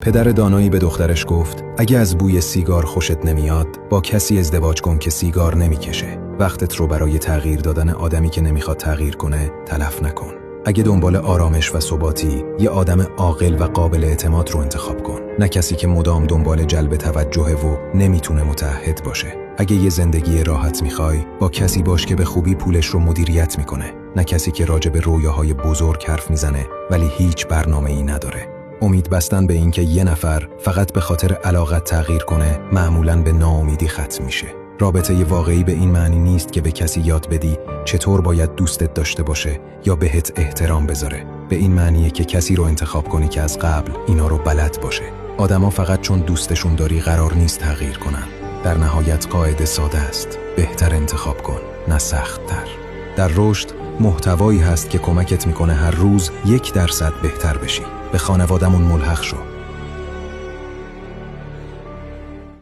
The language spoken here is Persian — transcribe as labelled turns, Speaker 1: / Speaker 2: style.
Speaker 1: پدر دانایی به دخترش گفت اگه از بوی سیگار خوشت نمیاد با کسی ازدواج کن که سیگار نمیکشه. وقتت رو برای تغییر دادن آدمی که نمیخواد تغییر کنه تلف نکن. اگه دنبال آرامش و ثباتی، یه آدم عاقل و قابل اعتماد رو انتخاب کن، نه کسی که مدام دنبال جلب توجهه و نمیتونه متعهد باشه. اگه یه زندگی راحت میخوای، با کسی باش که به خوبی پولش رو مدیریت میکنه، نه کسی که راجع به رویاهای بزرگ حرف میزنه ولی هیچ برنامه‌ای نداره. امید بستن به این که یه نفر فقط به خاطر علاقت تغییر کنه معمولاً به ناامیدی ختم میشه. رابطه واقعی به این معنی نیست که به کسی یاد بدی چطور باید دوستت داشته باشه یا بهت احترام بذاره. به این معنیه که کسی رو انتخاب کنی که از قبل اینا رو بلد باشه. آدما فقط چون دوستشون داری قرار نیست تغییر کنن. در نهایت قاعده ساده است: بهتر انتخاب کن، نه سخت‌تر. در رشد محتوایی هست که کمکت میکنه هر روز 1% بهتر بشی. به خانوادمون ملحق شو.